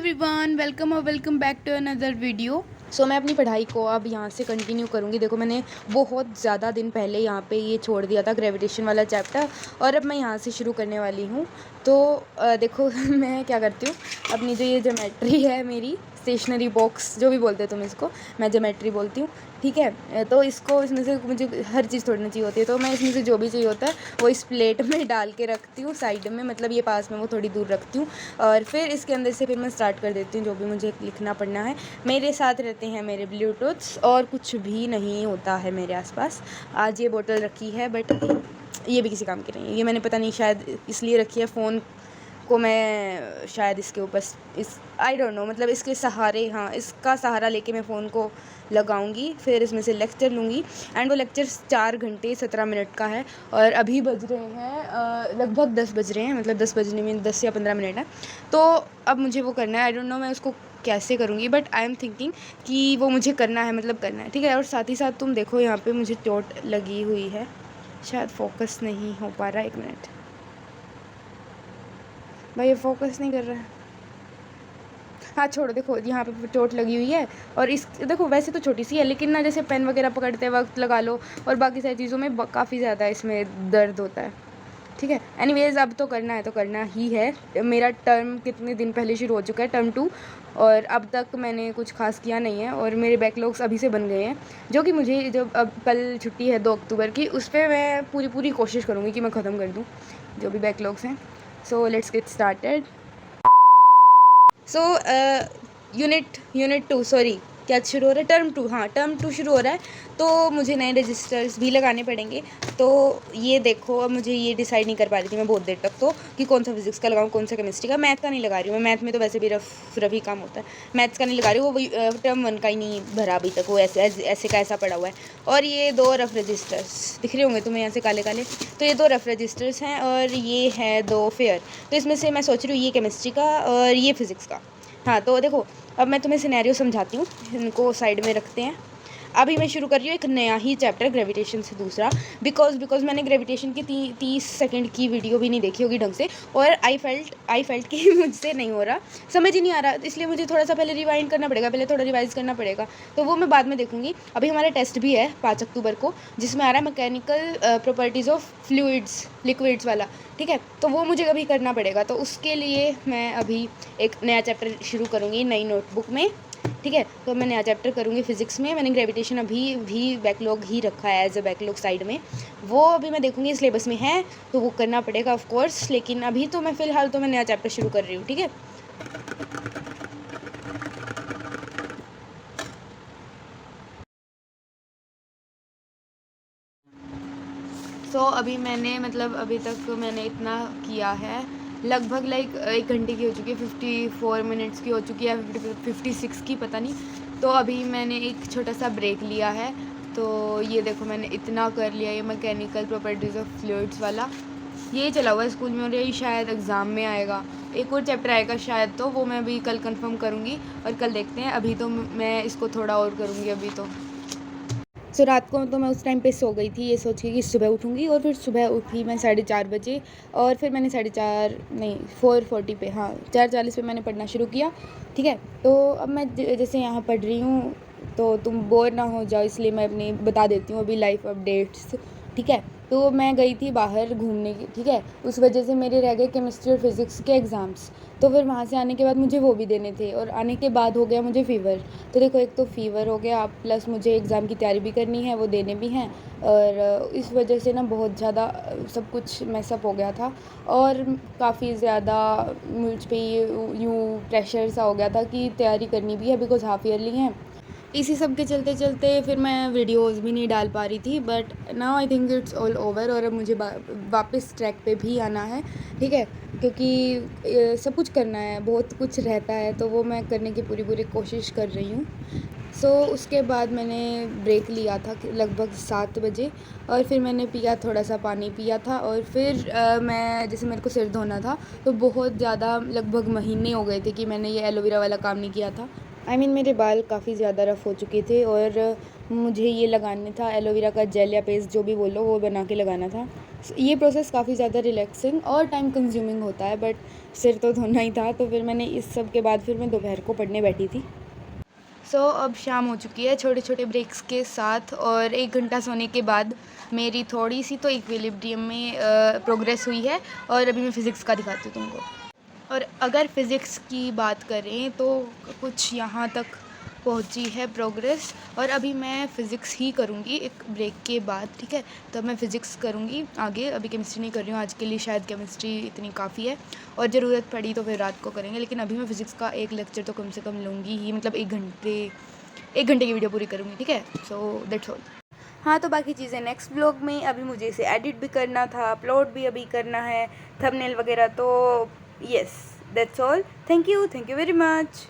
Everyone, welcome और welcome back to another video. So मैं अपनी पढ़ाई को अब यहाँ से कंटिन्यू करूँगी। देखो, मैंने बहुत ज़्यादा दिन पहले यहाँ पे ये छोड़ दिया था ग्रेविटेशन वाला चैप्टर, और अब मैं यहाँ से शुरू करने वाली हूँ। तो देखो मैं क्या करती हूँ, अपनी जो ये ज्योमेट्री है, मेरी स्टेशनरी बॉक्स जो भी बोलते हो तुम इसको, मैं ज्योमेट्री बोलती हूँ, ठीक है। तो इसको, इसमें से मुझे हर चीज़ तोड़ना चाहिए होती है, तो मैं इसमें से जो भी चाहिए होता है वो इस प्लेट में डाल के रखती हूँ साइड में, मतलब ये पास में, वो थोड़ी दूर रखती हूँ, और फिर इसके अंदर से फिर मैं स्टार्ट कर देती हूँ जो भी मुझे लिखना पढ़ना है। मेरे साथ रहते हैं मेरे ब्लूटूथ्स, और कुछ भी नहीं होता है मेरे आसपास। आज ये बोतल रखी है, बट ये भी किसी काम की नहीं है। ये मैंने पता नहीं शायद इसलिए रखी है, फ़ोन को मैं शायद इसके ऊपर इस आई डोंट नो, मतलब इसके सहारे, हाँ, इसका सहारा लेके मैं फ़ोन को लगाऊंगी, फिर इसमें से लेक्चर लूँगी। एंड वो लेक्चर 4 घंटे 17 मिनट का है, और अभी बज रहे हैं लगभग 10 बज रहे हैं, मतलब 10 बजने में 10 या 15 मिनट है। तो अब मुझे वो करना है। आई डोंट नो मैं उसको कैसे करूँगी, बट आई एम थिंकिंग कि वो मुझे करना है, मतलब करना है, ठीक है। और साथ ही साथ तुम देखो, यहाँ पर मुझे चोट लगी हुई है, शायद फोकस नहीं हो पा रहा। 1 मिनट भाई, ये फोकस नहीं कर रहा है। हाँ छोड़ो, देखो यहाँ पे चोट लगी हुई है, और इस देखो वैसे तो छोटी सी है, लेकिन ना जैसे पेन वगैरह पकड़ते वक्त लगा लो, और बाकी सारी चीज़ों में काफ़ी ज़्यादा इसमें दर्द होता है, ठीक है। एनीवेज, अब तो करना है तो करना ही है। मेरा टर्म कितने दिन पहले शुरू हो चुका है, टर्म 2, और अब तक मैंने कुछ खास किया नहीं है, और मेरे बैकलॉग्स अभी से बन गए हैं, जो कि मुझे जब अब कल छुट्टी है 2 अक्टूबर की, उस पर मैं पूरी कोशिश करूँगी कि मैं ख़त्म कर दूँ जो भी बैकलॉग्स हैं। So let's get started. So unit 2, sorry, क्या शुरू हो रहा है, टर्म 2, हाँ टर्म 2 शुरू हो रहा है, तो मुझे नए रजिस्टर्स भी लगाने पड़ेंगे। तो ये देखो, अब मुझे ये डिसाइड नहीं कर पा रही थी मैं बहुत देर तक तो, कि कौन सा फिजिक्स का लगाऊँ, कौन सा केमिस्ट्री का। मैथ का नहीं लगा रही हूँ मैं, मैथ में तो वैसे भी रफ ही काम होता है। मैथ्स का नहीं लगा रही हूँ, वो टर्म 1 का ही नहीं भरा अभी तक, वो ऐसे का ऐसा पड़ा हुआ है। और ये 2 रफ रजिस्टर्स दिख रहे होंगे तुम्हें यहाँ से काले काले, तो ये 2 रफ रजिस्टर्स हैं, और ये है 2 फेयर। तो इसमें से मैं सोच रही हूँ ये केमिस्ट्री का और ये फिज़िक्स का। हाँ तो देखो, अब मैं तुम्हें सिनेरियो समझाती हूँ, इनको साइड में रखते हैं। अभी मैं शुरू कर रही हूँ एक नया ही चैप्टर, ग्रेविटेशन से दूसरा, बिकॉज मैंने ग्रेविटेशन की 30 सेकंड की वीडियो भी नहीं देखी होगी ढंग से, और आई फेल्ट कि मुझसे नहीं हो रहा, समझ ही नहीं आ रहा, इसलिए मुझे थोड़ा सा पहले रिवाइंड करना पड़ेगा, पहले थोड़ा रिवाइज करना पड़ेगा, तो वो मैं बाद में देखूँगी। अभी हमारा टेस्ट भी है 5 अक्टूबर को, जिसमें आ रहा है mechanical properties of fluids, liquids वाला, ठीक है। तो वो मुझे अभी करना पड़ेगा, तो उसके लिए मैं अभी एक नया चैप्टर शुरू करूँगी नई नोटबुक में, ठीक है। तो मैं नया चैप्टर करूँगी फिजिक्स में। मैंने ग्रेविटेशन अभी भी बैकलॉग ही रखा है, एज अ बैकलॉग साइड में, वो अभी मैं देखूँगी सिलेबस में है तो वो करना पड़ेगा ऑफ कोर्स, लेकिन अभी तो मैं फ़िलहाल तो मैं नया चैप्टर शुरू कर रही हूँ, ठीक है। सो अभी मैंने, मतलब अभी तक मैंने इतना किया है, लगभग लाइक 1 घंटे की हो चुकी है, 54 मिनट्स की हो चुकी है, 56 की, पता नहीं। तो अभी मैंने एक छोटा सा ब्रेक लिया है, तो ये देखो मैंने इतना कर लिया, ये मैकेनिकल प्रॉपर्टीज़ ऑफ फ्लूइड्स वाला ये चला हुआ है स्कूल में, और ये शायद एग्ज़ाम में आएगा। एक और चैप्टर आएगा शायद, तो वो मैं अभी कल कंफर्म करूँगी, और कल देखते हैं। अभी तो मैं इसको थोड़ा और करूँगी अभी तो। सो रात को तो मैं उस टाइम पे सो गई थी, ये सोच के कि सुबह उठूँगी, और फिर सुबह उठी मैं 4:30 बजे, और फिर मैंने 4:30 नहीं 4:40 पे, हाँ 4:40 पे मैंने पढ़ना शुरू किया, ठीक है। तो अब मैं जैसे यहाँ पढ़ रही हूँ, तो तुम बोर ना हो जाओ, इसलिए मैं अपनी बता देती हूँ अभी लाइफ अपडेट्स, ठीक है। तो मैं गई थी बाहर घूमने की, ठीक है, उस वजह से मेरे रह गए केमिस्ट्री और फिज़िक्स के एग्ज़ाम्स, तो फिर वहाँ से आने के बाद मुझे वो भी देने थे, और आने के बाद हो गया मुझे फ़ीवर। तो देखो, एक तो फ़ीवर हो गया, प्लस मुझे एग्ज़ाम की तैयारी भी करनी है, वो देने भी हैं, और इस वजह से ना बहुत ज़्यादा सब कुछ मैसअप हो गया था, और काफ़ी ज़्यादा मुझ पे यूँ प्रेशर सा हो गया था कि तैयारी करनी भी है, बिकॉज़ हाफ़ ईयरली हैं। इसी सब के चलते चलते फिर मैं वीडियोस भी नहीं डाल पा रही थी, but now I think it's all over, और अब मुझे वापस ट्रैक पे भी आना है, ठीक है, क्योंकि सब कुछ करना है, बहुत कुछ रहता है, तो वो मैं करने की पूरी कोशिश कर रही हूँ। सो उसके बाद मैंने ब्रेक लिया था लगभग 7 बजे, और फिर मैंने पिया, थोड़ा सा पानी पिया था, और फिर मैं, जैसे मेरे को सिर धोना था, तो बहुत ज़्यादा लगभग महीने हो गए थे कि मैंने ये एलोवेरा वाला काम नहीं किया था। मेरे बाल काफ़ी ज़्यादा रफ़ हो चुके थे, और मुझे ये लगाने था एलोवेरा का जेल या पेस्ट, जो भी बोलो, वो बना के लगाना था। ये प्रोसेस काफ़ी ज़्यादा रिलैक्सिंग और टाइम कंज्यूमिंग होता है, बट सिर तो धोना ही था, तो फिर मैंने इस सब के बाद फिर मैं दोपहर को पढ़ने बैठी थी। अब शाम हो चुकी है छोटे छोटे ब्रेक्स के साथ, और 1 घंटा सोने के बाद मेरी थोड़ी सी तो इक्विलिब्रियम में प्रोग्रेस हुई है। और अभी मैं फ़िज़िक्स का दिखाती हूँ तुमको। और अगर फ़िज़िक्स की बात करें तो कुछ यहाँ तक पहुँची है प्रोग्रेस, और अभी मैं फ़िज़िक्स ही करूँगी एक ब्रेक के बाद, ठीक है। तब मैं फ़िज़िक्स करूँगी आगे, अभी केमिस्ट्री नहीं कर रही हूँ आज के लिए, शायद केमिस्ट्री इतनी काफ़ी है, और ज़रूरत पड़ी तो फिर रात को करेंगे। लेकिन अभी मैं फ़िज़िक्स का एक लेक्चर तो कम से कम लूँगी ही, मतलब 1 घंटे की वीडियो पूरी करूँगी, ठीक है। So that's all. हाँ, तो बाकी चीज़ें नेक्स्ट ब्लॉग में। अभी मुझे इसे एडिट भी करना था, अपलोड भी अभी करना है, थंबनेल वगैरह। तो yes, that's all. Thank you very much.